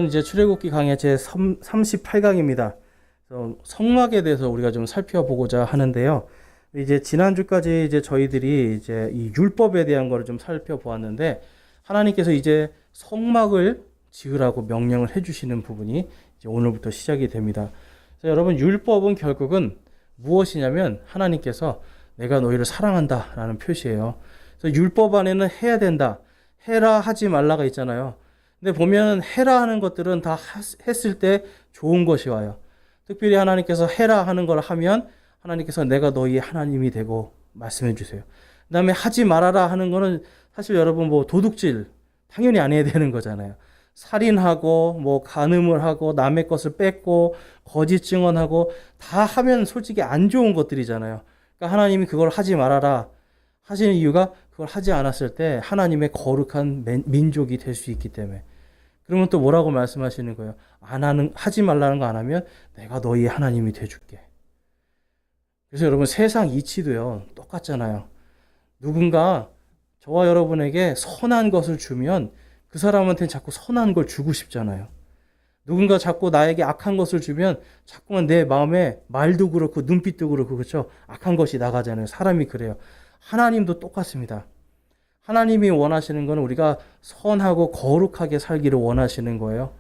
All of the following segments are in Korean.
이제 출애굽기 강의 제 38강입니다. 성막에 대해서 우리가 좀 살펴보고자 하는데요. 이제 지난주까지 이제 저희들이 이제 이 율법에 대한 거를 좀 살펴보았는데, 하나님께서 이제 성막을 지으라고 명령을 해주시는 부분이 이제 오늘부터 시작이 됩니다. 그래서 여러분, 율법은 결국은 무엇이냐면 하나님께서 내가 너희를 사랑한다라는 표시예요. 그래서 율법 안에는 해야 된다, 해라 하지 말라가 있잖아요. 근데 보면 해라 하는 것들은 다 했을 때 좋은 것이 와요. 특별히 하나님께서 해라 하는 걸 하면 하나님께서 내가 너희의 하나님이 되고 말씀해 주세요. 그 다음에 하지 말아라 하는 거는 사실 여러분 뭐 도둑질 당연히 안 해야 되는 거잖아요. 살인하고 뭐 간음을 하고 남의 것을 뺏고 거짓 증언하고 다 하면 솔직히 안 좋은 것들이잖아요. 그러니까 하나님이 그걸 하지 말아라 하시는 이유가 그걸 하지 않았을 때 하나님의 거룩한 민족이 될 수 있기 때문에. 그러면 또 뭐라고 말씀하시는 거예요? 하지 말라는 거 안 하면 내가 너희의 하나님이 돼줄게. 그래서 여러분, 세상 이치도요 똑같잖아요. 누군가 저와 여러분에게 선한 것을 주면 그 사람한테는 자꾸 선한 걸 주고 싶잖아요. 누군가 자꾸 나에게 악한 것을 주면 자꾸만 내 마음에 말도 그렇고 눈빛도 그렇고, 그렇죠? 악한 것이 나가잖아요. 사람이 그래요. 하나님도 똑같습니다. 하나님이 원하시는 것은 우리가 선하고 거룩하게 살기를 원하시는 거예요.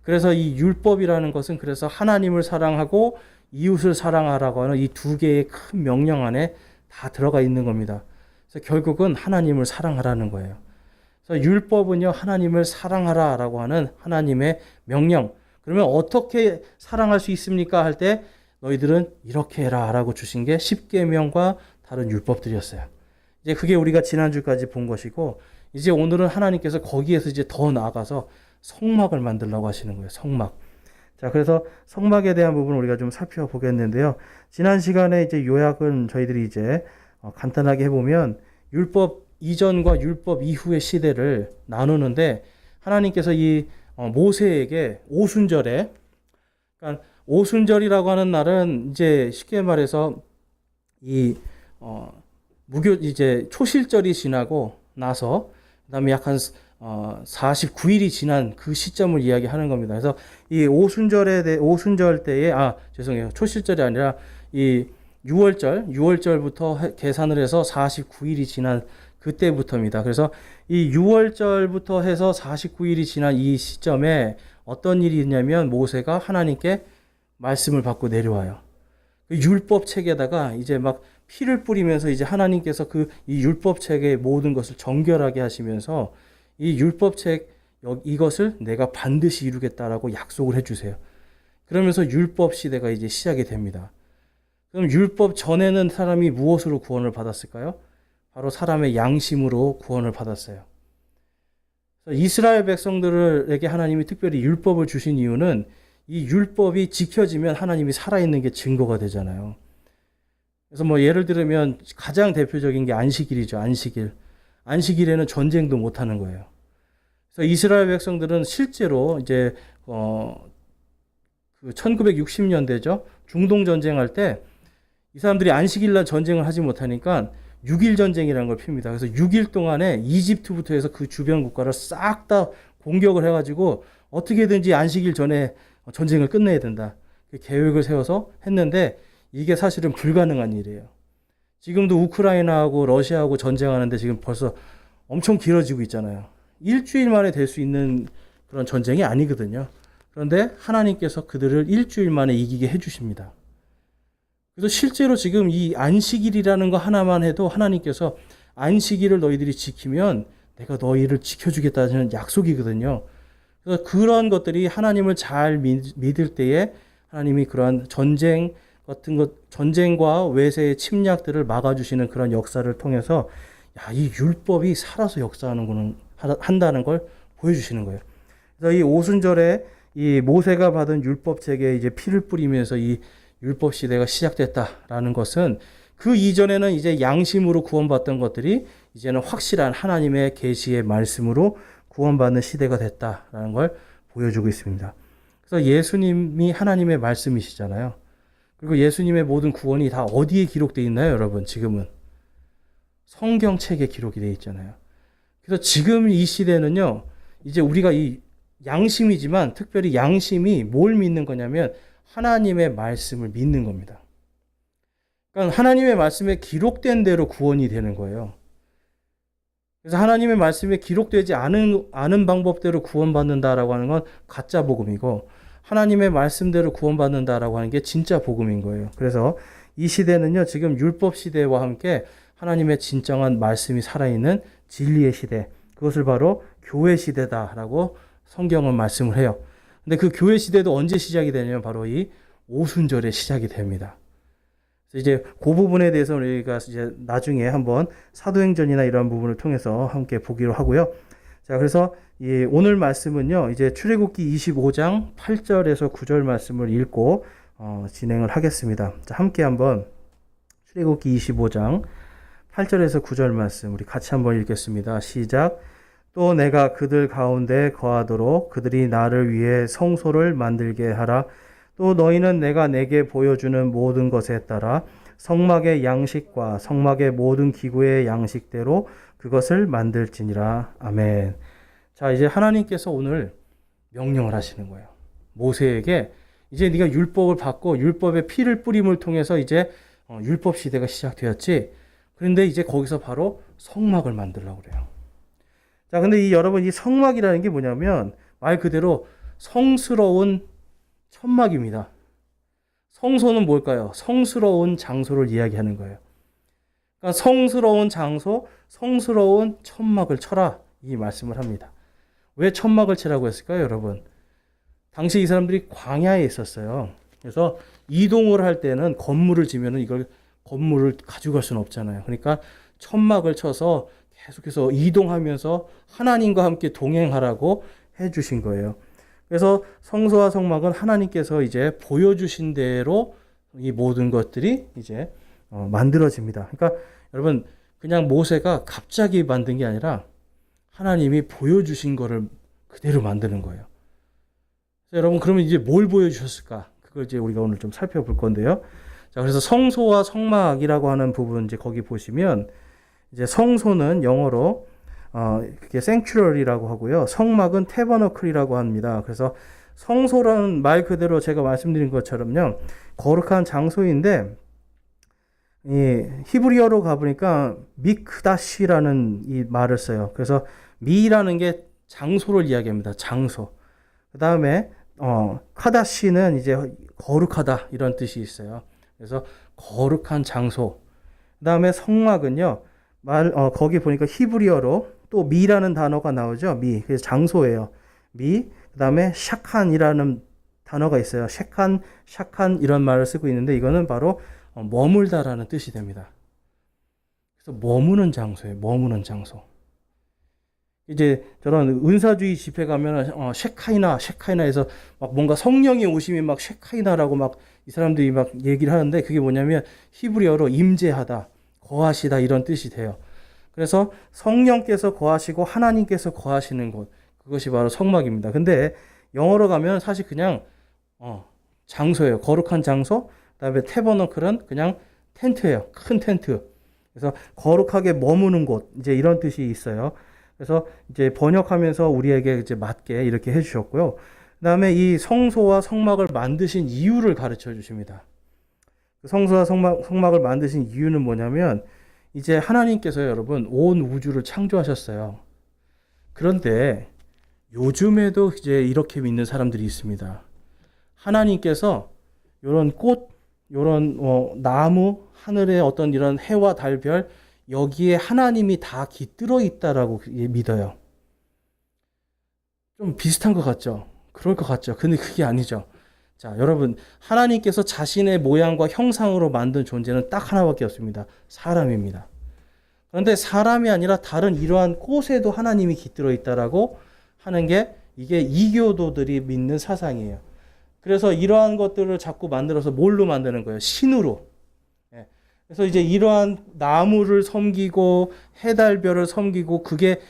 그래서 이 율법이라는 것은 그래서 하나님을 사랑하고 이웃을 사랑하라고 하는 이 두 개의 큰 명령 안에 다 들어가 있는 겁니다. 그래서 결국은 하나님을 사랑하라는 거예요. 그래서 율법은요, 하나님을 사랑하라라고 하는 하나님의 명령. 그러면 어떻게 사랑할 수 있습니까? 할 때 너희들은 이렇게 해라라고 주신 게 십계명과 다른 율법들이었어요. 이제 그게 우리가 지난주까지 본 것이고, 이제 오늘은 하나님께서 거기에서 이제 더 나아가서 성막을 만들려고 하시는 거예요. 성막. 자, 그래서 성막에 대한 부분을 우리가 좀 살펴보겠는데요. 지난 시간에 이제 요약은 저희들이 이제 간단하게 해보면 율법 이전과 율법 이후의 시대를 나누는데, 하나님께서 이 모세에게 오순절에, 그러니까 오순절이라고 하는 날은 이제 쉽게 말해서 이 이제 초실절이 지나고 나서 그다음에 약 한 49일이 지난 그 시점을 이야기하는 겁니다. 그래서 이 오순절 때에 죄송해요. 초실절이 아니라 이 6월절부터 계산을 해서 49일이 지난 그때부터입니다. 그래서 이 6월절부터 해서 49일이 지난 이 시점에 어떤 일이 있냐면 모세가 하나님께 말씀을 받고 내려와요. 그 율법 책에다가 이제 막 피를 뿌리면서 이제 하나님께서 이 율법 책의 모든 것을 정결하게 하시면서 이 율법 책 이것을 내가 반드시 이루겠다라고 약속을 해주세요. 그러면서 율법 시대가 이제 시작이 됩니다. 그럼 율법 전에는 사람이 무엇으로 구원을 받았을까요? 바로 사람의 양심으로 구원을 받았어요. 이스라엘 백성들에게 하나님이 특별히 율법을 주신 이유는 이 율법이 지켜지면 하나님이 살아있는 게 증거가 되잖아요. 그래서 뭐 예를 들면 가장 대표적인 게 안식일이죠. 안식일에는 전쟁도 못 하는 거예요. 그래서 이스라엘 백성들은 실제로 이제 그 1960년대죠. 중동 전쟁할 때 이 사람들이 안식일 날 전쟁을 하지 못하니까 6일 전쟁이라는 걸 핍니다. 그래서 6일 동안에 이집트부터 해서 그 주변 국가를 싹 다 공격을 해가지고 어떻게든지 안식일 전에 전쟁을 끝내야 된다. 그 계획을 세워서 했는데 이게 사실은 불가능한 일이에요. 지금도 우크라이나하고 러시아하고 전쟁하는데 지금 벌써 엄청 길어지고 있잖아요. 일주일 만에 될 수 있는 그런 전쟁이 아니거든요. 그런데 하나님께서 그들을 일주일 만에 이기게 해주십니다. 그래서 실제로 지금 이 안식일이라는 거 하나만 해도 하나님께서 안식일을 너희들이 지키면 내가 너희를 지켜주겠다는 약속이거든요. 그래서 그런 것들이 하나님을 잘 믿을 때에 하나님이 그러한 전쟁 같은 것, 전쟁과 외세의 침략들을 막아주시는 그런 역사를 통해서 이 율법이 살아서 한다는 걸 보여주시는 거예요. 그래서 이 오순절에 이 모세가 받은 율법책에 이제 피를 뿌리면서 이 율법 시대가 시작됐다라는 것은 그 이전에는 이제 양심으로 구원받던 것들이 이제는 확실한 하나님의 계시의 말씀으로 구원받는 시대가 됐다라는 걸 보여주고 있습니다. 그래서 예수님이 하나님의 말씀이시잖아요. 그리고 예수님의 모든 구원이 다 어디에 기록되어 있나요, 여러분? 지금은 성경책에 기록이 되어 있잖아요. 그래서 지금 이 시대는요, 이제 우리가 이 양심이지만 특별히 양심이 뭘 믿는 거냐면 하나님의 말씀을 믿는 겁니다. 그러니까 하나님의 말씀에 기록된 대로 구원이 되는 거예요. 그래서 하나님의 말씀에 기록되지 않은 방법대로 구원받는다라고 하는 건 가짜 복음이고, 하나님의 말씀대로 구원받는다라고 하는 게 진짜 복음인 거예요. 그래서 이 시대는요, 지금 율법 시대와 함께 하나님의 진정한 말씀이 살아있는 진리의 시대, 그것을 바로 교회 시대다라고 성경은 말씀을 해요. 근데 그 교회 시대도 언제 시작이 되냐면 바로 이 오순절에 시작이 됩니다. 그래서 이제 그 부분에 대해서 우리가 이제 나중에 한번 사도행전이나 이런 부분을 통해서 함께 보기로 하고요. 자, 그래서 이 오늘 말씀은요, 이제 출애굽기 25장 8절에서 9절 말씀을 읽고 진행을 하겠습니다. 자, 함께 한번 출애굽기 25장 8절에서 9절 말씀 우리 같이 한번 읽겠습니다. 시작. 또 내가 그들 가운데 거하도록 그들이 나를 위해 성소를 만들게 하라. 또 너희는 내가 내게 보여주는 모든 것에 따라 성막의 양식과 성막의 모든 기구의 양식대로 그것을 만들지니라. 아멘. 자, 이제 하나님께서 오늘 명령을 하시는 거예요. 모세에게 이제 네가 율법을 받고 율법의 피를 뿌림을 통해서 이제 율법 시대가 시작되었지. 그런데 이제 거기서 바로 성막을 만들려고 그래요. 자, 근데 여러분, 이 성막이라는 게 뭐냐면 말 그대로 성스러운 천막입니다. 성소는 뭘까요? 성스러운 장소를 이야기하는 거예요. 그러니까 성스러운 장소, 성스러운 천막을 쳐라, 이 말씀을 합니다. 왜 천막을 치라고 했을까요, 여러분? 당시 이 사람들이 광야에 있었어요. 그래서 이동을 할 때는 건물을 지면은 이걸 건물을 가져갈 수는 없잖아요. 그러니까 천막을 쳐서 계속해서 이동하면서 하나님과 함께 동행하라고 해주신 거예요. 그래서 성소와 성막은 하나님께서 이제 보여주신 대로 이 모든 것들이 이제 만들어집니다. 그러니까 여러분, 그냥 모세가 갑자기 만든 게 아니라 하나님이 보여주신 거를 그대로 만드는 거예요. 그래서 여러분, 그러면 이제 뭘 보여주셨을까? 그걸 이제 우리가 오늘 좀 살펴볼 건데요. 자, 그래서 성소와 성막이라고 하는 부분 이제 거기 보시면 이제 성소는 영어로 그게 sanctuary라고 하고요. 성막은 tabernacle이라고 합니다. 그래서 성소라는 말 그대로 제가 말씀드린 것처럼요, 거룩한 장소인데, 이 히브리어로 가보니까 미크다시라는 이 말을 써요. 그래서 미라는 게 장소를 이야기합니다. 장소. 그 다음에 카다시는 이제 거룩하다 이런 뜻이 있어요. 그래서 거룩한 장소. 그 다음에 성막은요, 거기 보니까 히브리어로 또 미라는 단어가 나오죠. 미. 그래서 장소예요. 미. 그 다음에 샤칸이라는 단어가 있어요. 샤칸 이런 말을 쓰고 있는데 이거는 바로 머물다라는 뜻이 됩니다. 그래서 머무는 장소예요. 머무는 장소. 이제 저런 은사주의 집회 가면은 셰카이나 해서 막 뭔가 성령이 오심이 막 셰카이나라고 막 이 사람들이 막 얘기를 하는데, 그게 뭐냐면 히브리어로 임재하다, 거하시다 이런 뜻이 돼요. 그래서 성령께서 거하시고 하나님께서 거하시는 곳, 그것이 바로 성막입니다. 근데 영어로 가면 사실 그냥 장소예요. 거룩한 장소. 그다음에 태버너클은 그냥 텐트예요. 큰 텐트. 그래서 거룩하게 머무는 곳, 이제 이런 뜻이 있어요. 그래서 이제 번역하면서 우리에게 이제 맞게 이렇게 해주셨고요. 그다음에 이 성소와 성막을 만드신 이유를 가르쳐 주십니다. 성소와 성막을 만드신 이유는 뭐냐면, 이제 하나님께서 여러분 온 우주를 창조하셨어요. 그런데 요즘에도 이제 이렇게 믿는 사람들이 있습니다. 하나님께서 이런 꽃, 이런 나무, 하늘의 어떤 이런 해와 달, 별, 여기에 하나님이 다 깃들어 있다라고 믿어요. 좀 비슷한 것 같죠? 그럴 것 같죠? 근데 그게 아니죠. 자, 여러분, 하나님께서 자신의 모양과 형상으로 만든 존재는 딱 하나밖에 없습니다. 사람입니다. 그런데 사람이 아니라 다른 이러한 꽃에도 하나님이 깃들어 있다라고 하는 게, 이게 이교도들이 믿는 사상이에요. 그래서 이러한 것들을 자꾸 만들어서 뭘로 만드는 거예요? 신으로. 그래서 이제 이러한 나무를 섬기고 해달별을 섬기고, 그게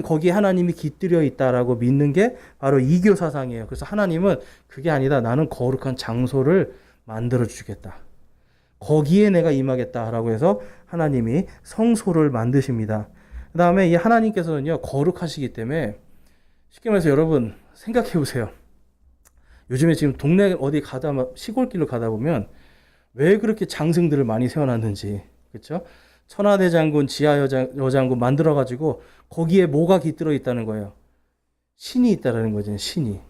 거기에 하나님이 깃들여 있다라고 믿는 게 바로 이교 사상이에요. 그래서 하나님은 그게 아니다. 나는 거룩한 장소를 만들어 주겠다. 거기에 내가 임하겠다라고 해서 하나님이 성소를 만드십니다. 그 다음에 이 하나님께서는요, 거룩하시기 때문에, 쉽게 말해서 여러분, 생각해 보세요. 요즘에 지금 동네 어디 가다 시골길로 가다 보면 왜 그렇게 장승들을 많이 세워놨는지, 그렇죠? 천하대장군, 지하여장군 만들어가지고 거기에 뭐가 깃들어 있다는 거예요. 신이 있다라는 거죠. 신이.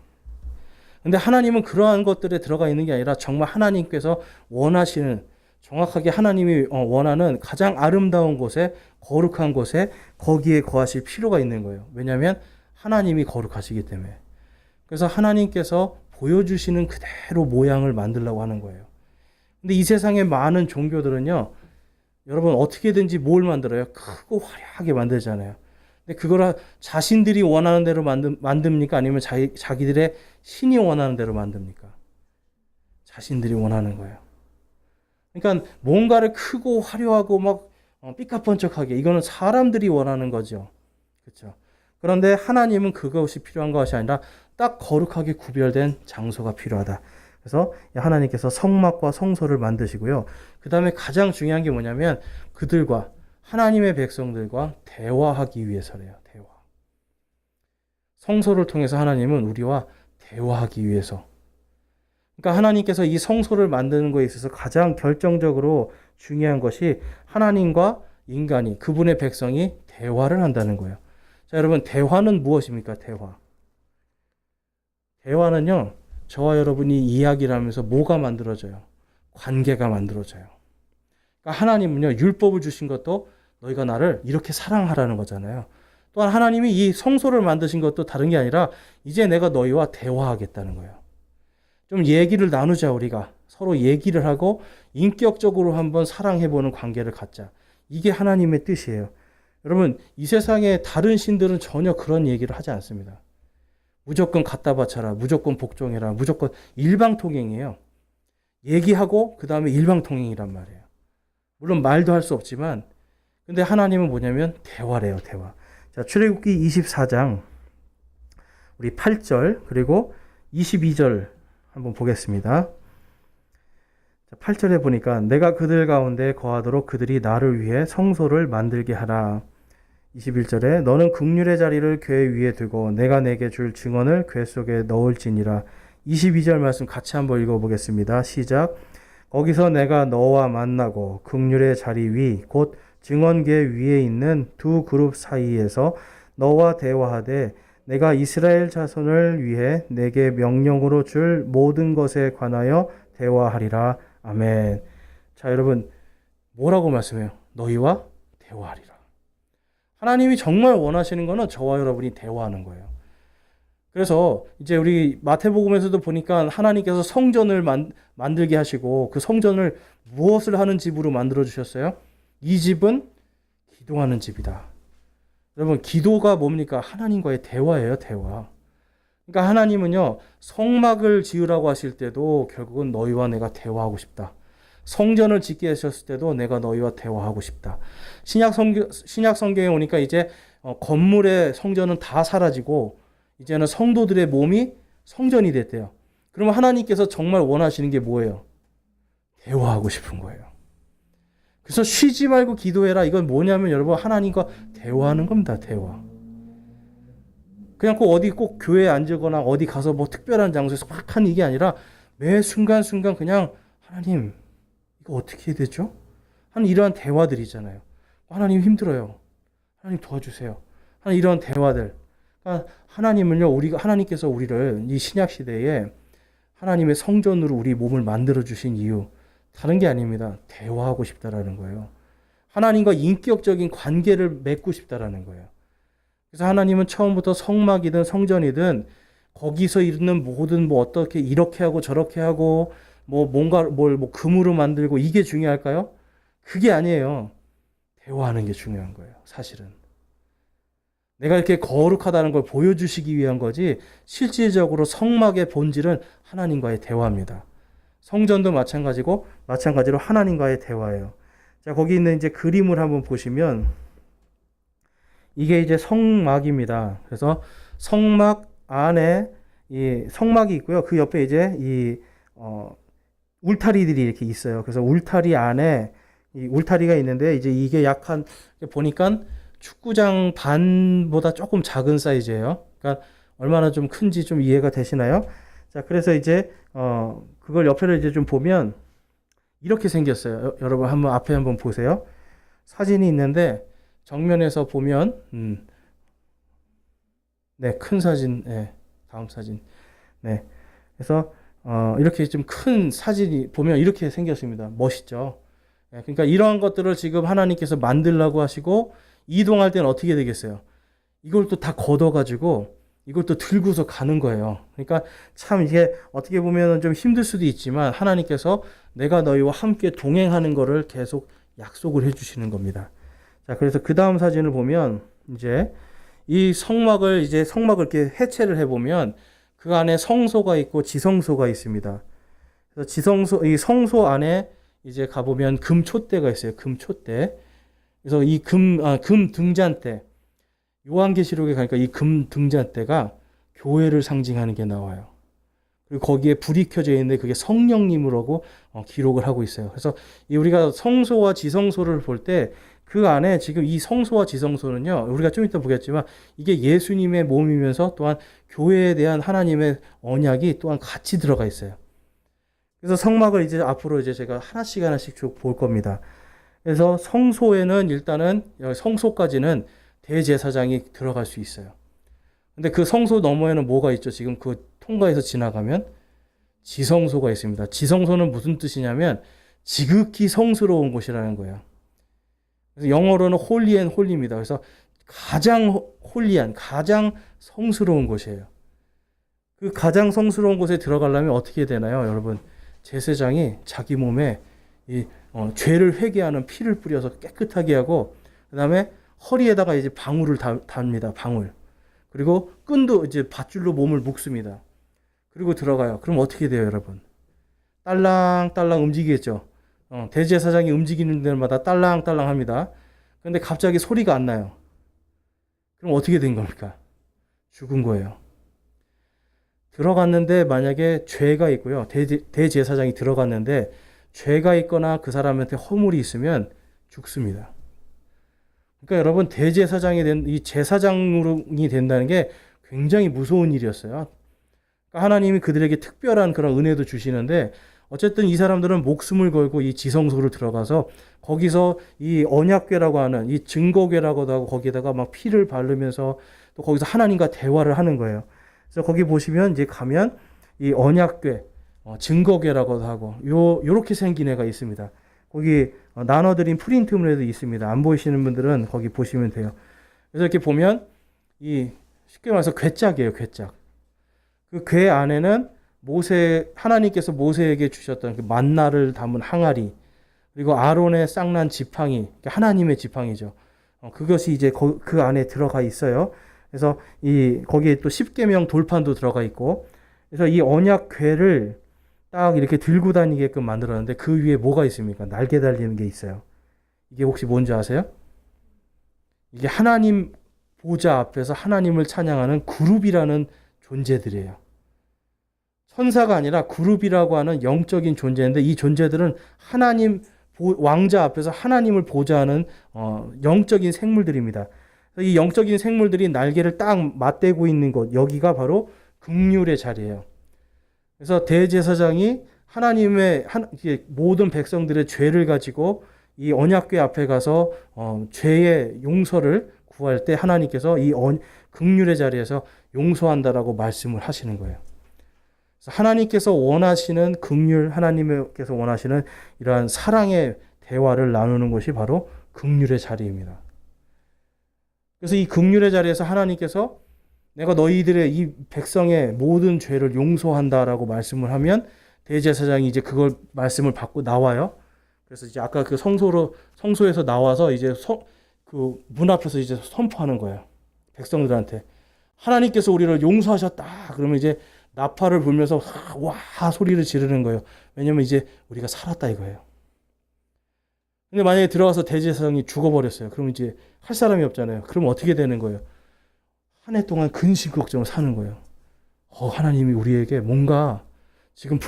근데 하나님은 그러한 것들에 들어가 있는 게 아니라 정말 하나님께서 원하시는, 정확하게 하나님이 원하는 가장 아름다운 곳에, 거룩한 곳에 거기에 거하실 필요가 있는 거예요. 왜냐하면 하나님이 거룩하시기 때문에. 그래서 하나님께서 보여주시는 그대로 모양을 만들려고 하는 거예요. 근데 이 세상의 많은 종교들은요, 여러분 어떻게든지 뭘 만들어요? 크고 화려하게 만들잖아요. 근데 그걸 자신들이 원하는 대로 만듭니까? 아니면 자기들의 신이 원하는 대로 만듭니까? 자신들이 원하는 거예요. 그러니까 뭔가를 크고 화려하고 막 삐까뻔쩍하게, 이거는 사람들이 원하는 거죠. 그렇죠? 그런데 하나님은 그것이 필요한 것이 아니라 딱 거룩하게 구별된 장소가 필요하다. 그래서 하나님께서 성막과 성소를 만드시고요. 그 다음에 가장 중요한 게 뭐냐면 그들과, 하나님의 백성들과 대화하기 위해서래요. 대화. 성소를 통해서 하나님은 우리와 대화하기 위해서. 그러니까 하나님께서 이 성소를 만드는 것에 있어서 가장 결정적으로 중요한 것이 하나님과 인간이, 그분의 백성이 대화를 한다는 거예요. 자, 여러분, 대화는 무엇입니까? 대화. 대화는요, 저와 여러분이 이야기를 하면서 뭐가 만들어져요? 관계가 만들어져요. 그러니까 하나님은요, 율법을 주신 것도 너희가 나를 이렇게 사랑하라는 거잖아요. 또한 하나님이 이 성소를 만드신 것도 다른 게 아니라 이제 내가 너희와 대화하겠다는 거예요. 좀 얘기를 나누자, 우리가. 서로 얘기를 하고 인격적으로 한번 사랑해보는 관계를 갖자. 이게 하나님의 뜻이에요. 여러분, 이 세상의 다른 신들은 전혀 그런 얘기를 하지 않습니다. 무조건 갖다 바쳐라, 무조건 복종해라, 무조건 일방통행이에요. 얘기하고 그 다음에 일방통행이란 말이에요. 물론 말도 할 수 없지만, 근데 하나님은 뭐냐면 대화래요, 대화. 자, 출애굽기 24장 우리 8절 그리고 22절 한번 보겠습니다. 8절에 보니까 내가 그들 가운데 거하도록 그들이 나를 위해 성소를 만들게 하라. 21절에 너는 긍휼의 자리를 궤 위에 두고 내가 내게 줄 증언을 궤 속에 넣을지니라. 22절 말씀 같이 한번 읽어보겠습니다. 시작. 거기서 내가 너와 만나고 긍휼의 자리 위 곧 증언궤 위에 있는 두 그룹 사이에서 너와 대화하되 내가 이스라엘 자손을 위해 내게 명령으로 줄 모든 것에 관하여 대화하리라. 아멘. 자, 여러분, 뭐라고 말씀해요? 너희와 대화하리라. 하나님이 정말 원하시는 거는 저와 여러분이 대화하는 거예요. 그래서 이제 우리 마태복음에서도 보니까 하나님께서 성전을 만들게 하시고 그 성전을 무엇을 하는 집으로 만들어 주셨어요? 이 집은 기도하는 집이다. 여러분, 기도가 뭡니까? 하나님과의 대화예요, 대화. 그러니까 하나님은요, 성막을 지으라고 하실 때도 결국은 너희와 내가 대화하고 싶다. 성전을 짓게 하셨을 때도 내가 너희와 대화하고 싶다. 신약 성경에 오니까 이제 건물의 성전은 다 사라지고 이제는 성도들의 몸이 성전이 됐대요. 그러면 하나님께서 정말 원하시는 게 뭐예요? 대화하고 싶은 거예요. 그래서 쉬지 말고 기도해라. 이건 뭐냐면 여러분, 하나님과 대화하는 겁니다. 대화. 그냥 꼭 교회에 앉거나 어디 가서 뭐 특별한 장소에서 막 하는 이게 아니라 매 순간순간 그냥 하나님, 이거 어떻게 해야 되죠? 하는 이러한 대화들이잖아요. 하나님 힘들어요. 하나님 도와주세요. 하는 이러한 대화들. 그러니까 하나님은요, 하나님께서 우리를 이 신약 시대에 하나님의 성전으로 우리 몸을 만들어 주신 이유, 다른 게 아닙니다. 대화하고 싶다라는 거예요. 하나님과 인격적인 관계를 맺고 싶다라는 거예요. 그래서 하나님은 처음부터 성막이든 성전이든 거기서 있는 모든 어떻게 이렇게 하고 저렇게 하고 뭔가 금으로 만들고 이게 중요할까요? 그게 아니에요. 대화하는 게 중요한 거예요. 사실은. 내가 이렇게 거룩하다는 걸 보여주시기 위한 거지 실질적으로 성막의 본질은 하나님과의 대화입니다. 성전도 마찬가지로 하나님과의 대화예요. 자, 거기 있는 이제 그림을 한번 보시면 이게 이제 성막입니다. 그래서 성막 안에 이 성막이 있고요. 그 옆에 이제 이 울타리들이 이렇게 있어요. 그래서 울타리 안에 이 울타리가 있는데 이제 이게 보니까 축구장 반보다 조금 작은 사이즈예요. 그러니까 얼마나 좀 큰지 좀 이해가 되시나요? 자, 그래서 이제 그걸 옆에를 이제 좀 보면 이렇게 생겼어요. 여러분 한번 앞에 한번 보세요. 사진이 있는데 정면에서 보면 네, 큰 사진, 네, 다음 사진. 네. 그래서 이렇게 좀 큰 사진이 보면 이렇게 생겼습니다. 멋있죠? 네, 그러니까 이러한 것들을 지금 하나님께서 만들라고 하시고 이동할 때는 어떻게 되겠어요? 이걸 또 다 걷어가지고 이걸 또 들고서 가는 거예요. 그러니까 참 이게 어떻게 보면 좀 힘들 수도 있지만 하나님께서 내가 너희와 함께 동행하는 거를 계속 약속을 해주시는 겁니다. 자, 그래서 그 다음 사진을 보면 이제 이 성막을 이렇게 해체를 해보면 그 안에 성소가 있고 지성소가 있습니다. 그래서 이 성소 안에 이제 가보면 금촛대가 있어요. 금촛대. 그래서 이 금 등잔대. 요한계시록에 가니까 이 금 등잔대가 교회를 상징하는 게 나와요. 그리고 거기에 불이 켜져 있는데 그게 성령님으로고 기록을 하고 있어요. 그래서 우리가 성소와 지성소를 볼 때 그 안에 지금 이 성소와 지성소는요, 우리가 좀 이따 보겠지만 이게 예수님의 몸이면서 또한 교회에 대한 하나님의 언약이 또한 같이 들어가 있어요. 그래서 성막을 이제 앞으로 이제 제가 하나씩 쭉 볼 겁니다. 그래서 성소에는 일단은 성소까지는 대제사장이 들어갈 수 있어요. 근데 그 성소 너머에는 뭐가 있죠? 지금 그 통과해서 지나가면 지성소가 있습니다. 지성소는 무슨 뜻이냐면 지극히 성스러운 곳이라는 거예요. 그래서 영어로는 홀리 앤 홀리입니다. 그래서 가장 홀리한, 가장 성스러운 곳이에요. 그 가장 성스러운 곳에 들어가려면 어떻게 되나요, 여러분? 제사장이 자기 몸에 죄를 회개하는 피를 뿌려서 깨끗하게 하고, 그 다음에 허리에다가 이제 방울을 답니다. 방울. 그리고 끈도 이제 밧줄로 몸을 묶습니다. 그리고 들어가요. 그럼 어떻게 돼요, 여러분? 딸랑딸랑 움직이겠죠. 대제사장이 움직이는 데마다 딸랑딸랑 합니다. 그런데 갑자기 소리가 안 나요. 그럼 어떻게 된 겁니까? 죽은 거예요. 들어갔는데 만약에 죄가 있고요. 대제사장이 들어갔는데 죄가 있거나 그 사람한테 허물이 있으면 죽습니다. 그러니까 여러분, 이 제사장이 된다는 게 굉장히 무서운 일이었어요. 그러니까 하나님이 그들에게 특별한 그런 은혜도 주시는데 어쨌든 이 사람들은 목숨을 걸고 이 지성소를 들어가서 거기서 이 언약궤라고 하는 이 증거궤라고도 하고 거기에다가 막 피를 바르면서 또 거기서 하나님과 대화를 하는 거예요. 그래서 거기 보시면 이제 가면 이 언약궤, 증거궤라고도 하고 요렇게 생긴 애가 있습니다. 거기 나눠드린 프린트물에도 있습니다. 안 보이시는 분들은 거기 보시면 돼요. 그래서 이렇게 보면 쉽게 말해서 궤짝이에요, 궤짝. 그 궤 안에는 하나님께서 모세에게 주셨던 그 만나를 담은 항아리, 그리고 아론의 쌍난 지팡이, 하나님의 지팡이죠. 그것이 이제 그 안에 들어가 있어요. 그래서 거기에 또 십계명 돌판도 들어가 있고, 그래서 이 언약 궤를 딱 이렇게 들고 다니게끔 만들었는데 그 위에 뭐가 있습니까? 날개 달리는 게 있어요. 이게 혹시 뭔지 아세요? 이게 하나님 보좌 앞에서 하나님을 찬양하는 그룹이라는 존재들이에요. 천사가 아니라 그룹이라고 하는 영적인 존재인데 이 존재들은 하나님 왕자 앞에서 하나님을 보좌하는 영적인 생물들입니다. 이 영적인 생물들이 날개를 딱 맞대고 있는 곳, 여기가 바로 긍휼의 자리예요. 그래서 대제사장이 하나님의 모든 백성들의 죄를 가지고 이 언약궤 앞에 가서 죄의 용서를 구할 때 하나님께서 이 긍휼의 자리에서 용서한다라고 말씀을 하시는 거예요. 그래서 하나님께서 원하시는 긍휼, 하나님께서 원하시는 이러한 사랑의 대화를 나누는 것이 바로 긍휼의 자리입니다. 그래서 이 긍휼의 자리에서 하나님께서 내가 너희들의 이 백성의 모든 죄를 용서한다라고 말씀을 하면 대제사장이 이제 그걸 말씀을 받고 나와요. 그래서 이제 아까 그 성소에서 나와서 이제 그 문 앞에서 이제 선포하는 거예요. 백성들한테 하나님께서 우리를 용서하셨다. 그러면 이제 나팔을 불면서 와 소리를 지르는 거예요. 왜냐면 이제 우리가 살았다 이거예요. 근데 만약에 들어가서 대제사장이 죽어버렸어요. 그럼 이제 할 사람이 없잖아요. 그럼 어떻게 되는 거예요? 한 해 동안 근심 걱정을 사는 거예요. 하나님이 우리에게 뭔가 지금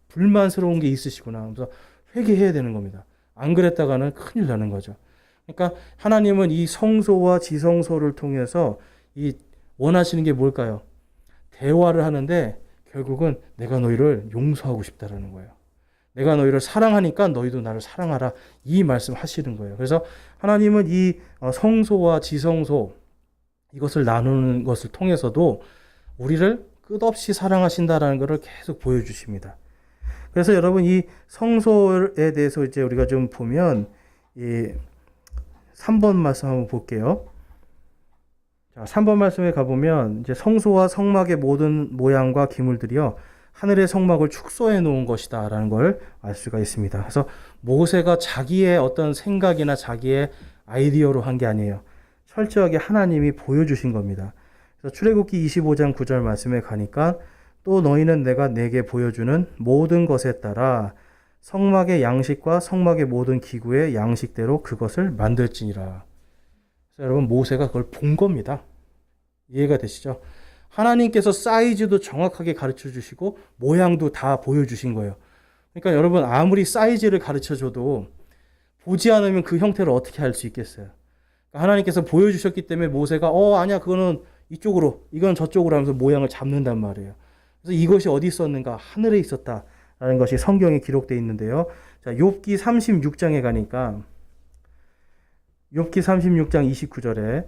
불만스러운 게 있으시구나. 그래서 회개해야 되는 겁니다. 안 그랬다가는 큰일 나는 거죠. 그러니까 하나님은 이 성소와 지성소를 통해서 이 원하시는 게 뭘까요? 대화를 하는데 결국은 내가 너희를 용서하고 싶다라는 거예요. 내가 너희를 사랑하니까 너희도 나를 사랑하라. 이 말씀 하시는 거예요. 그래서 하나님은 이 성소와 지성소 이것을 나누는 것을 통해서도 우리를 끝없이 사랑하신다라는 것을 계속 보여주십니다. 그래서 여러분 이 성소에 대해서 이제 우리가 좀 보면 이 3번 말씀 한번 볼게요. 자, 3번 말씀에 가보면 이제 성소와 성막의 모든 모양과 기물들이요 하늘의 성막을 축소해 놓은 것이다라는 걸 알 수가 있습니다. 그래서 모세가 자기의 어떤 생각이나 자기의 아이디어로 한 게 아니에요. 철저하게 하나님이 보여주신 겁니다. 그래서 출애굽기 25장 9절 말씀에 가니까 또 너희는 내가 내게 보여주는 모든 것에 따라 성막의 양식과 성막의 모든 기구의 양식대로 그것을 만들지니라. 그래서 여러분 모세가 그걸 본 겁니다. 이해가 되시죠? 하나님께서 사이즈도 정확하게 가르쳐 주시고 모양도 다 보여주신 거예요. 그러니까 여러분 아무리 사이즈를 가르쳐 줘도 보지 않으면 그 형태를 어떻게 할 수 있겠어요? 그러니까 하나님께서 보여주셨기 때문에 모세가 아니야 그거는 이쪽으로 이건 저쪽으로 하면서 모양을 잡는단 말이에요. 그래서 이것이 어디 있었는가? 하늘에 있었다라는 것이 성경에 기록되어 있는데요. 자, 욥기 36장에 가니까 욥기 36장 29절에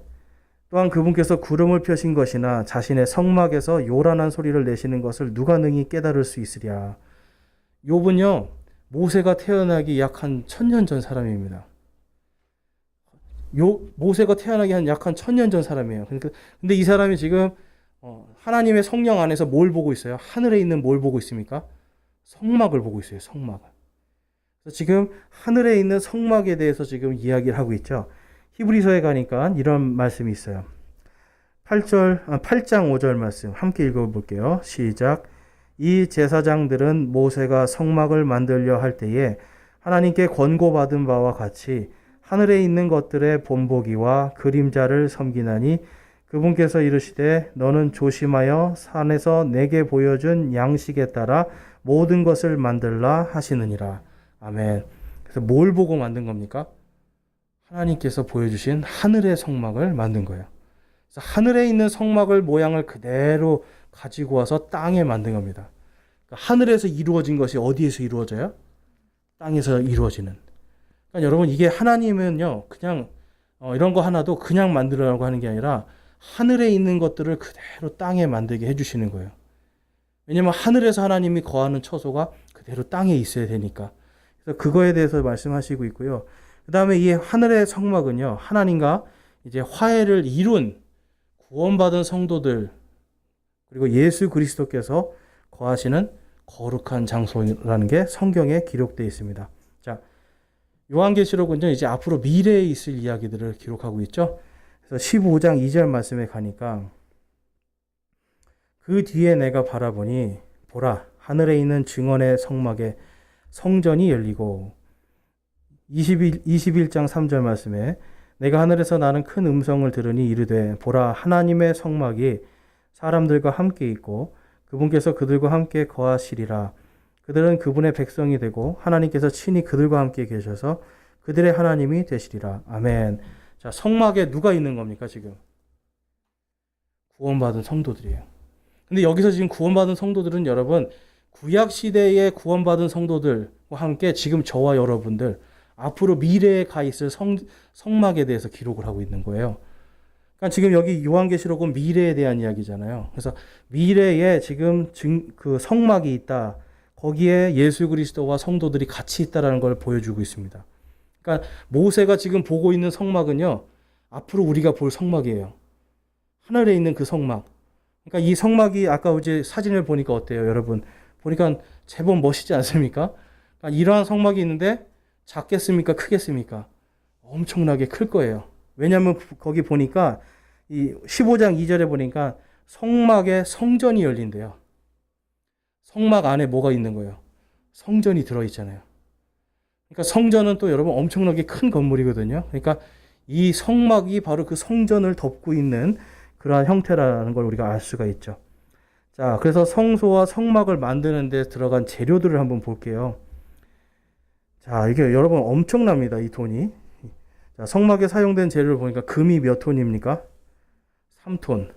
또한 그분께서 구름을 펴신 것이나 자신의 성막에서 요란한 소리를 내시는 것을 누가 능히 깨달을 수 있으랴. 욥은요 모세가 태어나기 약 한 1000년 전 사람입니다. 모세가 태어나기 약 한 1000년 전 사람이에요. 그러니까 근데 이 사람이 지금 하나님의 성령 안에서 뭘 보고 있어요? 하늘에 있는 뭘 보고 있습니까? 성막을 보고 있어요. 성막을. 그래서 지금 하늘에 있는 성막에 대해서 지금 이야기를 하고 있죠. 히브리서에 가니까 이런 말씀이 있어요. 8장 5절 말씀 함께 읽어볼게요. 시작. 이 제사장들은 모세가 성막을 만들려 할 때에 하나님께 권고받은 바와 같이 하늘에 있는 것들의 본보기와 그림자를 섬기나니 그분께서 이르시되 너는 조심하여 산에서 내게 보여준 양식에 따라 모든 것을 만들라 하시느니라. 아멘. 그래서 뭘 보고 만든 겁니까? 하나님께서 보여주신 하늘의 성막을 만든 거예요. 그래서 하늘에 있는 성막을 모양을 그대로 가지고 와서 땅에 만든 겁니다. 그러니까 하늘에서 이루어진 것이 어디에서 이루어져요? 땅에서 이루어지는. 그러니까 여러분 이게 하나님은요 그냥 이런 거 하나도 그냥 만들으라고 하는 게 아니라 하늘에 있는 것들을 그대로 땅에 만들게 해주시는 거예요. 왜냐하면 하늘에서 하나님이 거하는 처소가 그대로 땅에 있어야 되니까. 그래서 그거에 대해서 말씀하시고 있고요. 그 다음에 이 하늘의 성막은요 하나님과 이제 화해를 이룬 구원받은 성도들 그리고 예수 그리스도께서 거하시는 거룩한 장소라는 게 성경에 기록되어 있습니다. 자, 요한계시록은요 이제 앞으로 미래에 있을 이야기들을 기록하고 있죠. 그래서 15장 2절 말씀에 가니까 그 뒤에 내가 바라보니 보라 하늘에 있는 증언의 성막에 성전이 열리고 21장 3절 말씀에 내가 하늘에서 나는 큰 음성을 들으니 이르되 보라 하나님의 성막이 사람들과 함께 있고 그분께서 그들과 함께 거하시리라. 그들은 그분의 백성이 되고 하나님께서 친히 그들과 함께 계셔서 그들의 하나님이 되시리라. 아멘. 자, 성막에 누가 있는 겁니까 지금? 구원받은 성도들이에요. 근데 여기서 지금 구원받은 성도들은 여러분 구약 시대에 구원받은 성도들과 함께 지금 저와 여러분들 앞으로 미래에 가 있을 성막에 대해서 기록을 하고 있는 거예요. 그러니까 지금 여기 요한계시록은 미래에 대한 이야기잖아요. 그래서 미래에 지금 그 성막이 있다. 거기에 예수 그리스도와 성도들이 같이 있다라는 걸 보여주고 있습니다. 그러니까 모세가 지금 보고 있는 성막은요. 앞으로 우리가 볼 성막이에요. 하늘에 있는 그 성막. 그러니까 이 성막이 아까 이제 사진을 보니까 어때요, 여러분? 보니까 제법 멋있지 않습니까? 그러니까 이러한 성막이 있는데 작겠습니까? 크겠습니까? 엄청나게 클 거예요. 왜냐하면 거기 보니까 이 15장 2절에 보니까 성막에 성전이 열린대요. 성막 안에 뭐가 있는 거예요? 성전이 들어있잖아요. 그러니까 성전은 또 여러분 엄청나게 큰 건물이거든요. 그러니까 이 성막이 바로 그 성전을 덮고 있는 그러한 형태라는 걸 우리가 알 수가 있죠. 자, 그래서 성소와 성막을 만드는 데 들어간 재료들을 한번 볼게요. 자, 이게 여러분 엄청납니다. 이 돈이. 자, 성막에 사용된 재료를 보니까 금이 몇 톤입니까? 3톤.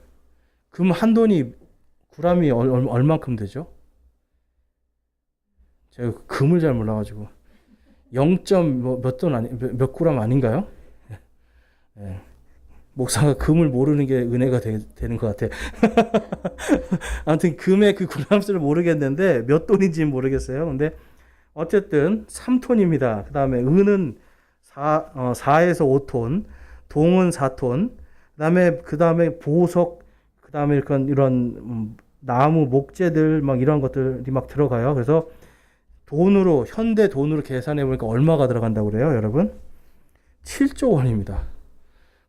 금 한 돈이 g이 얼만큼 되죠? 제가 금을 잘 몰라가지고 0몇 돈 아니 몇 그램 아닌가요? 예. 목사가 금을 모르는 게 은혜가 되는 것 같아요. 아무튼 금의 그 그램수를 모르겠는데 몇 돈인지는 모르겠어요. 근데 어쨌든 3톤입니다. 그 다음에 은은 4에서 5톤, 동은 4톤, 그 다음에 보석, 그 다음에 이런 나무, 목재들 막 이런 것들이 막 들어가요. 그래서 현대 돈으로 계산해 보니까 얼마가 들어간다고 그래요, 여러분? 7조 원입니다.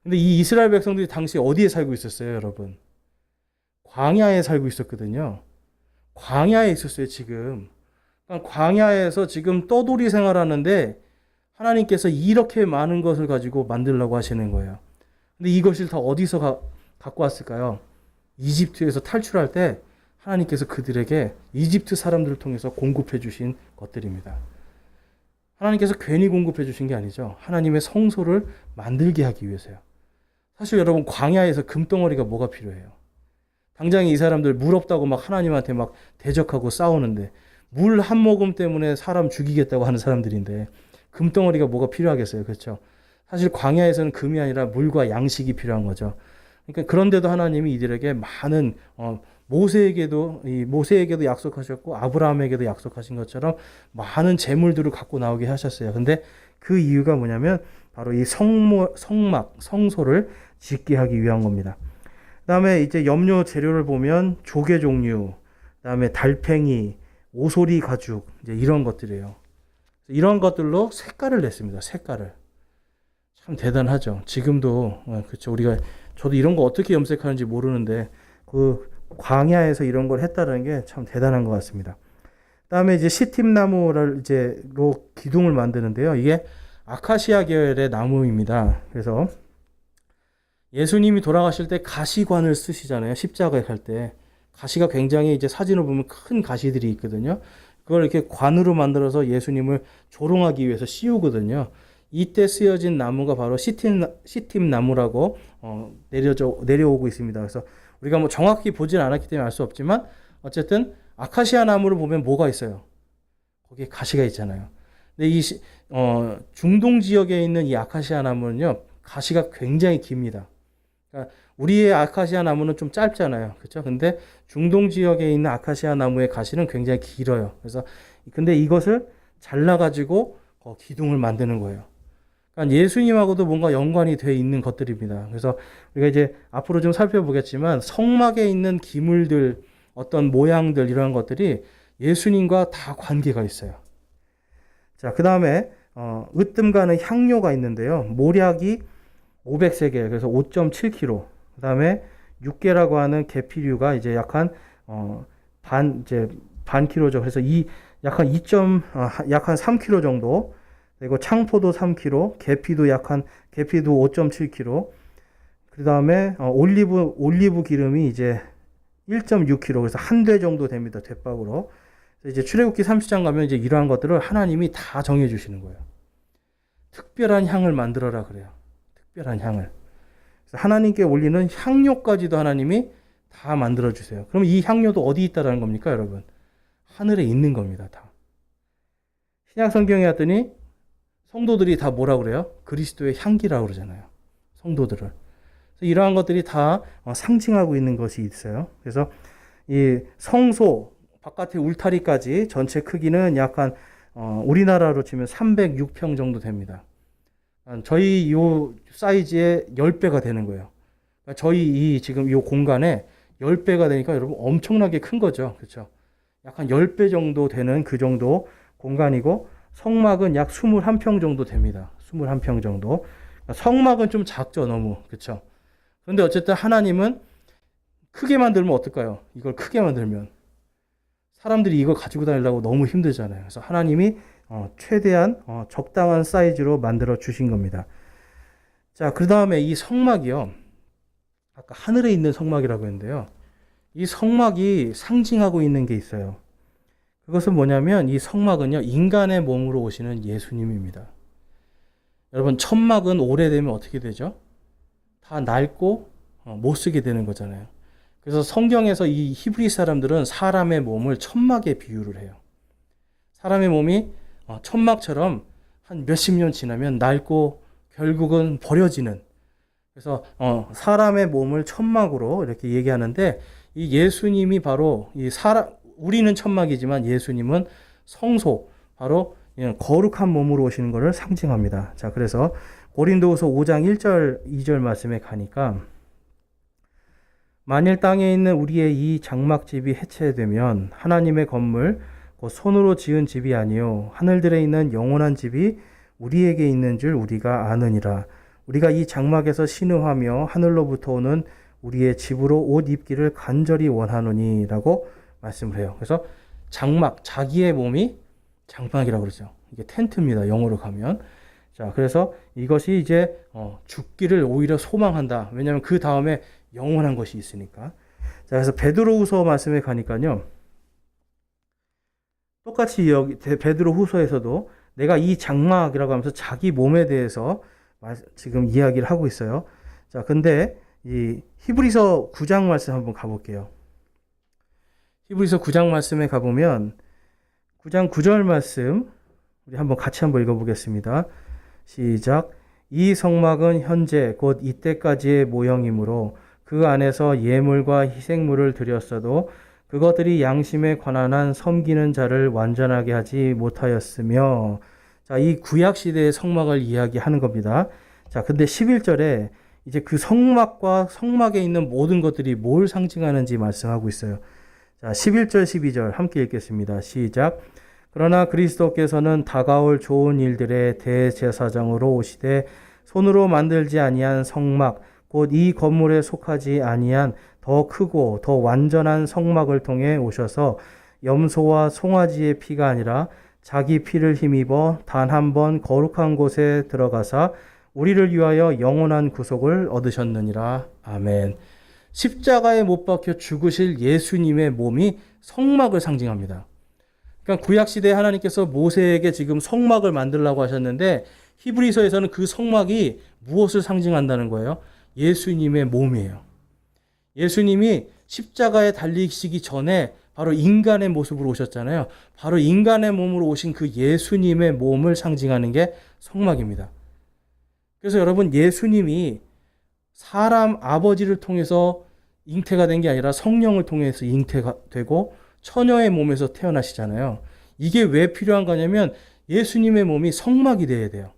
근데 이 이스라엘 백성들이 당시 어디에 살고 있었어요, 여러분? 광야에 살고 있었거든요. 광야에 있었어요, 지금. 그러니까 광야에서 지금 떠돌이 생활하는데 하나님께서 이렇게 많은 것을 가지고 만들려고 하시는 거예요. 근데 이것을 다 어디서 갖고 왔을까요? 이집트에서 탈출할 때 하나님께서 그들에게 이집트 사람들을 통해서 공급해 주신 것들입니다. 하나님께서 괜히 공급해 주신 게 아니죠. 하나님의 성소를 만들게 하기 위해서요. 사실 여러분, 광야에서 금덩어리가 뭐가 필요해요? 당장 이 사람들 물 없다고 막 하나님한테 막 대적하고 싸우는데, 물 한 모금 때문에 사람 죽이겠다고 하는 사람들인데 금덩어리가 뭐가 필요하겠어요? 그렇죠? 사실 광야에서는 금이 아니라 물과 양식이 필요한 거죠. 그러니까 그런데도 하나님이 이들에게 많은 모세에게도 약속하셨고 아브라함에게도 약속하신 것처럼 많은 재물들을 갖고 나오게 하셨어요. 근데 그 이유가 뭐냐면 바로 이 성소를 짓게 하기 위한 겁니다. 그다음에 이제 염료 재료를 보면 조개 종류, 그다음에 달팽이, 오소리 가죽, 이제 이런 것들이에요. 이런 것들로 색깔을 냈습니다. 색깔을. 참 대단하죠. 지금도 그렇죠. 저도 이런 거 어떻게 염색하는지 모르는데 그 광야에서 이런 걸 했다는 게 참 대단한 것 같습니다. 그다음에 이제 시팀나무를 로 기둥을 만드는데요. 이게 아카시아 계열의 나무입니다. 그래서 예수님이 돌아가실 때 가시관을 쓰시잖아요. 십자가에 갈 때. 가시가 굉장히 이제 사진을 보면 큰 가시들이 있거든요. 그걸 이렇게 관으로 만들어서 예수님을 조롱하기 위해서 씌우거든요. 이때 쓰여진 나무가 바로 시팀 나무라고 내려오고 있습니다. 그래서 우리가 뭐 정확히 보진 않았기 때문에 알 수 없지만 어쨌든 아카시아 나무를 보면 뭐가 있어요? 거기에 가시가 있잖아요. 근데 이 중동 지역에 있는 이 아카시아 나무는요, 가시가 굉장히 깁니다. 그러니까 우리의 아카시아 나무는 좀 짧잖아요. 그렇죠? 근데 중동 지역에 있는 아카시아 나무의 가시는 굉장히 길어요. 근데 이것을 잘라가지고 기둥을 만드는 거예요. 그러니까 예수님하고도 뭔가 연관이 되어 있는 것들입니다. 그래서 우리가 이제 앞으로 좀 살펴보겠지만 성막에 있는 기물들, 어떤 모양들, 이런 것들이 예수님과 다 관계가 있어요. 자, 그 다음에 으뜸 가는 향료가 있는데요. 모략이 500세겔, 그래서 5.7kg. 그 다음에 육계라고 하는 계피류가 이제 약한 반 킬로죠. 그래서 약한 3kg 정도. 그리고 창포도 3kg, 계피도 5.7kg. 그 다음에 올리브 기름이 이제 1.6kg, 그래서 한 대 정도 됩니다. 대박으로. 이제 출애굽기 30장 가면 이제 이러한 것들을 하나님이 다 정해 주시는 거예요. 특별한 향을 만들어라 그래요. 특별한 향을. 그래서 하나님께 올리는 향료까지도 하나님이 다 만들어 주세요. 그럼 이 향료도 어디 있다라는 겁니까, 여러분? 하늘에 있는 겁니다, 다. 신약 성경에 왔더니 성도들이 다 뭐라 그래요? 그리스도의 향기라고 그러잖아요. 성도들을. 그래서 이러한 것들이 다 상징하고 있는 것이 있어요. 그래서 이 성소 바깥의 울타리까지 전체 크기는 약간 우리나라로 치면 306평 정도 됩니다. 저희 이 사이즈의 10배가 되는 거예요. 그러니까 저희 지금 이 공간에 10배가 되니까 여러분 엄청나게 큰 거죠. 그렇죠? 약간 10배 정도 되는 그 정도 공간이고, 성막은 약 21평 정도 됩니다. 21평 정도. 그러니까 성막은 좀 작죠, 너무. 그렇죠? 그런데 어쨌든 하나님은 크게 만들면 어떨까요? 이걸 크게 만들면 사람들이 이걸 가지고 다니려고 너무 힘들잖아요. 그래서 하나님이 최대한 적당한 사이즈로 만들어 주신 겁니다. 자, 그 다음에 이 성막이요. 아까 하늘에 있는 성막이라고 했는데요. 이 성막이 상징하고 있는 게 있어요. 그것은 뭐냐면 이 성막은요, 인간의 몸으로 오시는 예수님입니다. 여러분, 천막은 오래되면 어떻게 되죠? 다 낡고 못 쓰게 되는 거잖아요. 그래서 성경에서 이 히브리 사람들은 사람의 몸을 천막에 비유를 해요. 사람의 몸이 천막처럼 한 몇십 년 지나면 낡고 결국은 버려지는, 그래서 사람의 몸을 천막으로 이렇게 얘기하는데, 이 예수님이 바로 우리는 천막이지만 예수님은 성소, 바로 거룩한 몸으로 오시는 것을 상징합니다. 자, 그래서 고린도후서 5장 1절 2절 말씀에 가니까, 만일 땅에 있는 우리의 이 장막집이 해체되면 하나님의 건물 곧 손으로 지은 집이 아니요 하늘들에 있는 영원한 집이 우리에게 있는 줄 우리가 아느니라. 우리가 이 장막에서 신음하며 하늘로부터 오는 우리의 집으로 옷 입기를 간절히 원하노니 라고 말씀을 해요. 그래서 장막, 자기의 몸이 장막이라고 그러죠. 이게 텐트입니다. 영어로 가면. 자, 그래서 이것이 이제 죽기를 오히려 소망한다. 왜냐하면 그 다음에 영원한 것이 있으니까. 자, 그래서 베드로후서 말씀에 가니까요. 똑같이 여기 베드로후서에서도 내가 이 장막이라고 하면서 자기 몸에 대해서 지금 이야기를 하고 있어요. 자, 근데 이 히브리서 9장 말씀 한번 가볼게요. 히브리서 9장 말씀에 가보면 9장 9절 말씀 우리 같이 한번 읽어보겠습니다. 시작. 이 성막은 현재 곧 이때까지의 모형이므로 그 안에서 예물과 희생물을 드렸어도 그것들이 양심에 관한 한 섬기는 자를 완전하게 하지 못하였으며, 자, 이 구약 시대의 성막을 이야기하는 겁니다. 자, 근데 11절에 이제 그 성막과 성막에 있는 모든 것들이 뭘 상징하는지 말씀하고 있어요. 자, 11절 12절 함께 읽겠습니다. 시작. 그러나 그리스도께서는 다가올 좋은 일들의 대제사장으로 오시되 손으로 만들지 아니한 성막 곧 이 건물에 속하지 아니한 더 크고 더 완전한 성막을 통해 오셔서 염소와 송아지의 피가 아니라 자기 피를 힘입어 단 한 번 거룩한 곳에 들어가사 우리를 위하여 영원한 구속을 얻으셨느니라. 아멘. 십자가에 못 박혀 죽으실 예수님의 몸이 성막을 상징합니다. 그러니까 구약시대에 하나님께서 모세에게 지금 성막을 만들라고 하셨는데 히브리서에서는 그 성막이 무엇을 상징한다는 거예요? 예수님의 몸이에요. 예수님이 십자가에 달리시기 전에 바로 인간의 모습으로 오셨잖아요. 바로 인간의 몸으로 오신 그 예수님의 몸을 상징하는 게 성막입니다. 그래서 여러분, 예수님이 사람 아버지를 통해서 잉태가 된 게 아니라 성령을 통해서 잉태가 되고 처녀의 몸에서 태어나시잖아요. 이게 왜 필요한 거냐면 예수님의 몸이 성막이 돼야 돼요.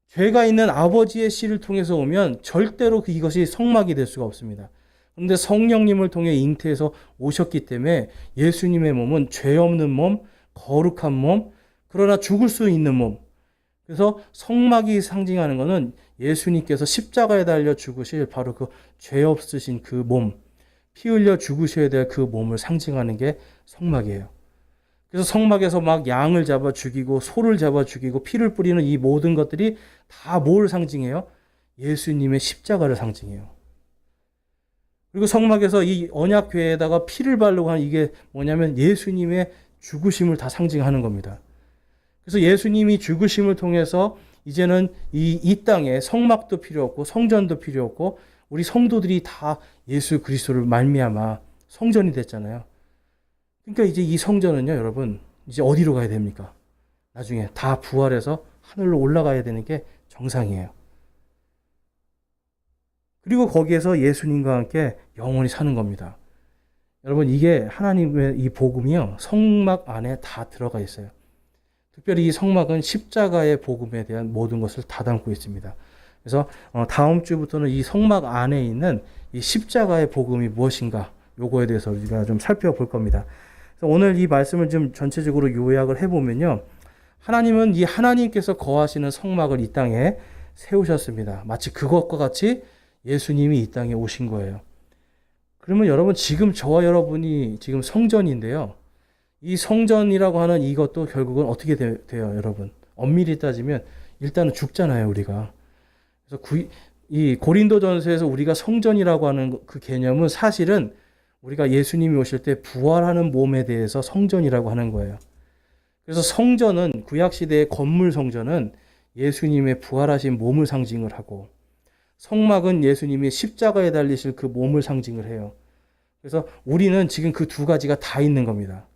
죄가 있는 아버지의 씨를 통해서 오면 절대로 이것이 성막이 될 수가 없습니다. 그런데 성령님을 통해 잉태해서 오셨기 때문에 예수님의 몸은 죄 없는 몸, 거룩한 몸, 그러나 죽을 수 있는 몸. 그래서 성막이 상징하는 것은 예수님께서 십자가에 달려 죽으실 바로 그 죄 없으신 그 몸, 피 흘려 죽으셔야 될 그 몸을 상징하는 게 성막이에요. 그래서 성막에서 막 양을 잡아 죽이고 소를 잡아 죽이고 피를 뿌리는 이 모든 것들이 다 뭘 상징해요? 예수님의 십자가를 상징해요. 그리고 성막에서 이 언약궤에다가 피를 바르고 하는 이게 뭐냐면 예수님의 죽으심을 다 상징하는 겁니다. 그래서 예수님이 죽으심을 통해서 이제는 이 땅에 성막도 필요 없고 성전도 필요 없고 우리 성도들이 다 예수 그리스도를 말미암아 성전이 됐잖아요. 그러니까 이제 이 성전은요, 여러분, 이제 어디로 가야 됩니까? 나중에 다 부활해서 하늘로 올라가야 되는 게 정상이에요. 그리고 거기에서 예수님과 함께 영원히 사는 겁니다. 여러분, 이게 하나님의 이 복음이요, 성막 안에 다 들어가 있어요. 특별히 이 성막은 십자가의 복음에 대한 모든 것을 다 담고 있습니다. 그래서 다음 주부터는 이 성막 안에 있는 이 십자가의 복음이 무엇인가, 요거에 대해서 우리가 좀 살펴볼 겁니다. 그래서 오늘 이 말씀을 좀 전체적으로 요약을 해보면요, 하나님은 이 하나님께서 거하시는 성막을 이 땅에 세우셨습니다. 마치 그것과 같이 예수님이 이 땅에 오신 거예요. 그러면 여러분, 지금 저와 여러분이 지금 성전인데요, 이 성전이라고 하는 이것도 결국은 어떻게 돼요, 여러분? 엄밀히 따지면 일단은 죽잖아요, 우리가. 그래서 이 고린도전서에서 우리가 성전이라고 하는 그 개념은 사실은 우리가 예수님이 오실 때 부활하는 몸에 대해서 성전이라고 하는 거예요. 그래서 성전은, 구약시대의 건물 성전은 예수님의 부활하신 몸을 상징을 하고, 성막은 예수님이 십자가에 달리실 그 몸을 상징을 해요. 그래서 우리는 지금 그 두 가지가 다 있는 겁니다.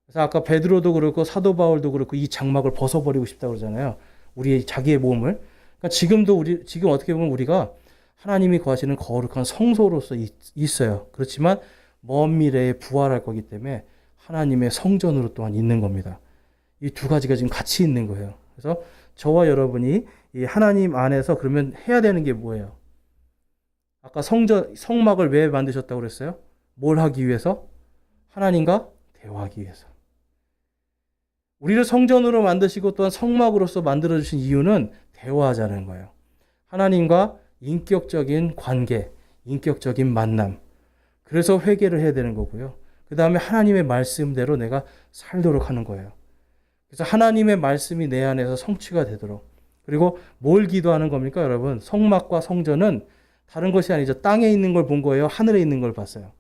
그래서 아까 베드로도 그렇고 사도 바울도 그렇고 이 장막을 벗어버리고 싶다고 그러잖아요. 우리 자기의 몸을. 그러니까 지금 어떻게 보면 우리가 하나님이 거하시는 거룩한 성소로서 있어요. 그렇지만 먼 미래에 부활할 거기 때문에 하나님의 성전으로 또한 있는 겁니다. 이 두 가지가 지금 같이 있는 거예요. 그래서 저와 여러분이 이 하나님 안에서 그러면 해야 되는 게 뭐예요? 아까 성막을 왜 만드셨다고 그랬어요? 뭘 하기 위해서? 하나님과 대화하기 위해서. 우리를 성전으로 만드시고 또한 성막으로서 만들어주신 이유는 대화하자는 거예요. 하나님과 인격적인 관계, 인격적인 만남. 그래서 회개를 해야 되는 거고요. 그 다음에 하나님의 말씀대로 내가 살도록 하는 거예요. 그래서 하나님의 말씀이 내 안에서 성취가 되도록. 그리고 뭘 기도하는 겁니까, 여러분? 성막과 성전은 다른 것이 아니죠. 땅에 있는 걸 본 거예요? 하늘에 있는 걸 봤어요?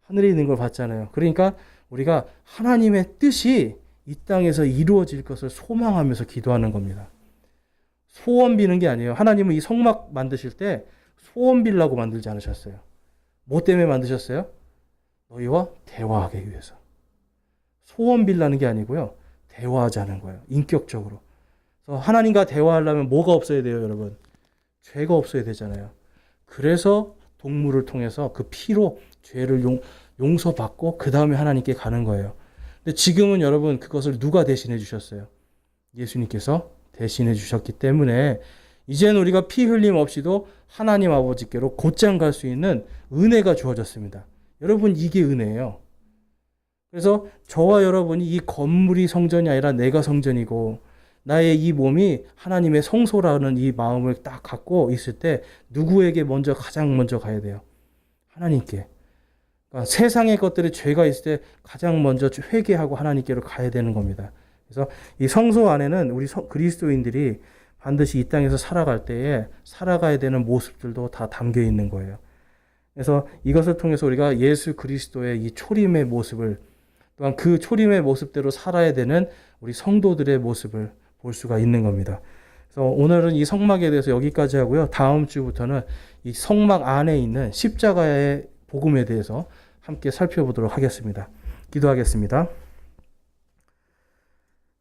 하늘에 있는 걸 봤잖아요. 그러니까 우리가 하나님의 뜻이 이 땅에서 이루어질 것을 소망하면서 기도하는 겁니다. 소원 비는 게 아니에요. 하나님은 이 성막 만드실 때 소원 빌라고 만들지 않으셨어요. 뭐 때문에 만드셨어요? 너희와 대화하기 위해서. 소원 빌라는 게 아니고요. 대화하자는 거예요. 인격적으로. 그래서 하나님과 대화하려면 뭐가 없어야 돼요, 여러분? 죄가 없어야 되잖아요. 그래서 동물을 통해서 그 피로 죄를 용서받고 그 다음에 하나님께 가는 거예요. 근데 지금은 여러분 그것을 누가 대신해 주셨어요? 예수님께서 대신해 주셨기 때문에 이제는 우리가 피 흘림 없이도 하나님 아버지께로 곧장 갈 수 있는 은혜가 주어졌습니다. 여러분 이게 은혜예요. 그래서 저와 여러분이 이 건물이 성전이 아니라 내가 성전이고 나의 이 몸이 하나님의 성소라는 이 마음을 딱 갖고 있을 때 누구에게 가장 먼저 가야 돼요? 하나님께. 그러니까 세상의 것들에 죄가 있을 때 가장 먼저 회개하고 하나님께로 가야 되는 겁니다. 그래서 이 성소 안에는 우리 그리스도인들이 반드시 이 땅에서 살아갈 때에 살아가야 되는 모습들도 다 담겨 있는 거예요. 그래서 이것을 통해서 우리가 예수 그리스도의 이 초림의 모습을 또한 그 초림의 모습대로 살아야 되는 우리 성도들의 모습을 볼 수가 있는 겁니다. 그래서 오늘은 이 성막에 대해서 여기까지 하고요. 다음 주부터는 이 성막 안에 있는 십자가의 복음에 대해서 함께 살펴보도록 하겠습니다. 기도하겠습니다.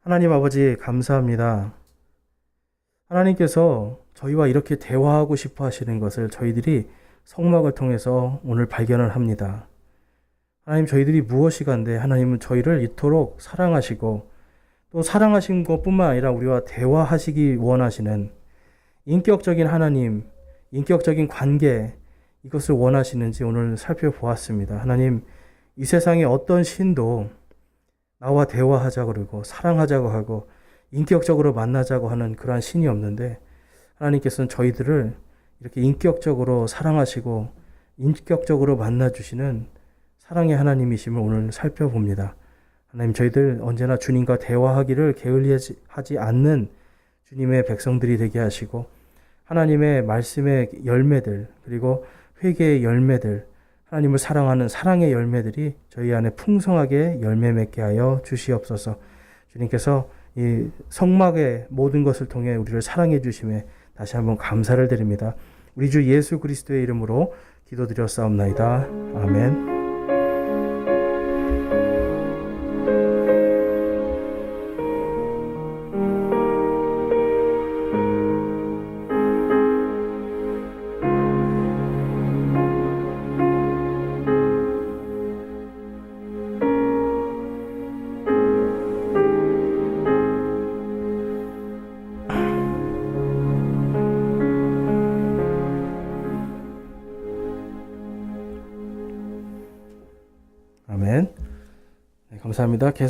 하나님 아버지 감사합니다. 하나님께서 저희와 이렇게 대화하고 싶어 하시는 것을 저희들이 성막을 통해서 오늘 발견을 합니다. 하나님 저희들이 무엇이간데 하나님은 저희를 이토록 사랑하시고 또 사랑하신 것뿐만 아니라 우리와 대화하시기 원하시는 인격적인 하나님, 인격적인 관계 이것을 원하시는지 오늘 살펴보았습니다. 하나님 이 세상에 어떤 신도 나와 대화하자고 그러고 사랑하자고 하고 인격적으로 만나자고 하는 그러한 신이 없는데 하나님께서는 저희들을 이렇게 인격적으로 사랑하시고 인격적으로 만나주시는 사랑의 하나님이심을 오늘 살펴봅니다. 하나님 저희들 언제나 주님과 대화하기를 게을리하지 않는 주님의 백성들이 되게 하시고 하나님의 말씀의 열매들 그리고 회개의 열매들 하나님을 사랑하는 사랑의 열매들이 저희 안에 풍성하게 열매 맺게 하여 주시옵소서. 주님께서 이 성막의 모든 것을 통해 우리를 사랑해 주심에 다시 한번 감사를 드립니다. 우리 주 예수 그리스도의 이름으로 기도드렸사옵나이다. 아멘. 아멘. 네, 감사합니다. 계속